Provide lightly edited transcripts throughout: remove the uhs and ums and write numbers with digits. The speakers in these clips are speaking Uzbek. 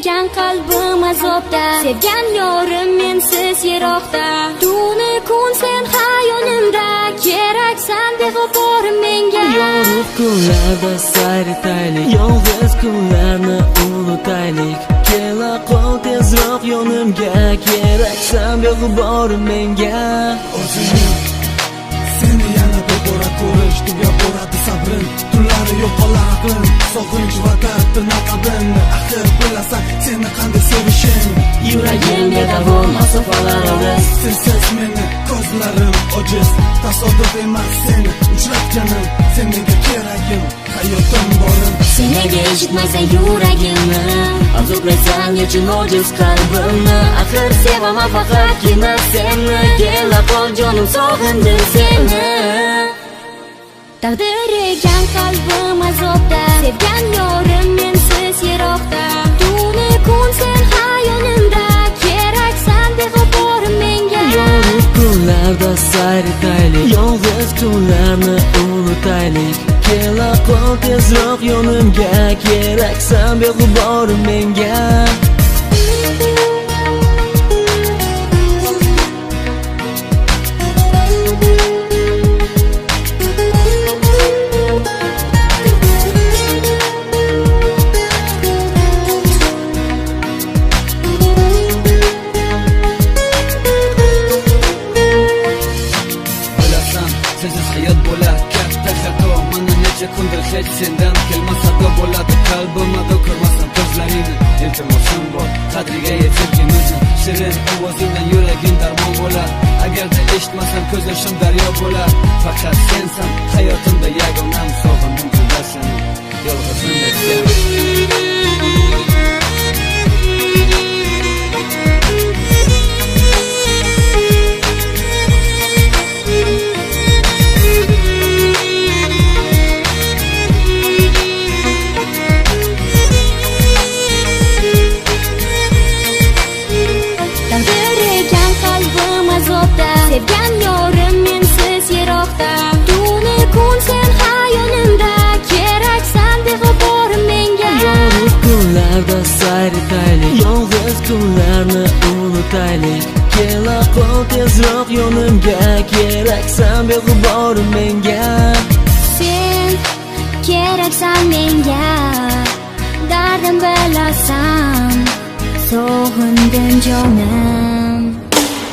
Tavdirigan qalbim azobda, sevgan yorim mensiz yiroqda. Tuni kun sen xayolimda, keraksan beg'uborim menga. Yorug' kunlarda sayr etaylik, yolg'iz kunlarni unutaylik. Kela qol tezroq yonimga, keraksan beg'uborim menga. O'zing seni yana bir bora ko'rish tugab boradi sabrim. Tunlari yo'q qolar aqlim, sog'inch va dardni qalbimni. Axir bilasan seni qanday sevishim. Yuragimga davom masofalar olis. Sensiz meni ko'zlarim ojiz. Tasodif emas seni uchratganim, sen menga keragim, hayotim borim. Sen nega eshitmaysan yuragimni, Azoblaysan nechun ojiz qalbimni. axir sevaman faqatgina seni. Kela qol jonim, sog'indim seni. Tavdirigan qalbim azobda, sevgan yorim mensiz yiroqda. Tuni kun sen xayolimda, keraksan beg'uborim menga. Yorug' kunlarda sayr etaylik, yolg'iz kunlarni unutaylik. Kela qol tezroq yonimga, keraksan beg'uborim menga. Sensiz hayot bo'lar katta xato. Mana necha kundir hech sendan kelmasa da bo'ladi qalbimda ko'rmasam ko'zlaringni. Iltimosim bor qadriga yetib o'zing, shirin ovozingdan yuragim darmon bo'lar. Agarda eshitmasam ko'z yoshim daryo bo'lar. Faqat sensan hayotimda yagonam, sog'indim juda seni, yolg'izim etgan. Sevgan yorim mensiz yiroqda. Tuni kun sen xayolimda, keraksan beg'uborim menga. Yorug' kunlarda sayr etaylik, yolg'iz kunlarni unutaylik. Kela qol tezroq yonimga, keraksan beg'uborim menga. Sen keraksan menga, dardim bilasan, sog'indim jonim.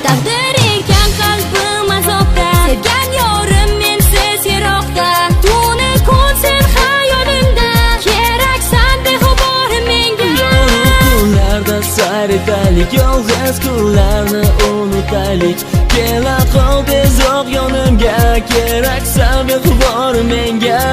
Tavdirigan qalbim azobda, sevgan yorim mensiz yiroqda. Tuni kun sen xayolimda, keraksan beg'uborim menga. Yorug' kunlarda sayr etaylik, yolg'iz kunlarni unutaylik. Kela qol tezroq yonimga, keraksan beg'uborim menga.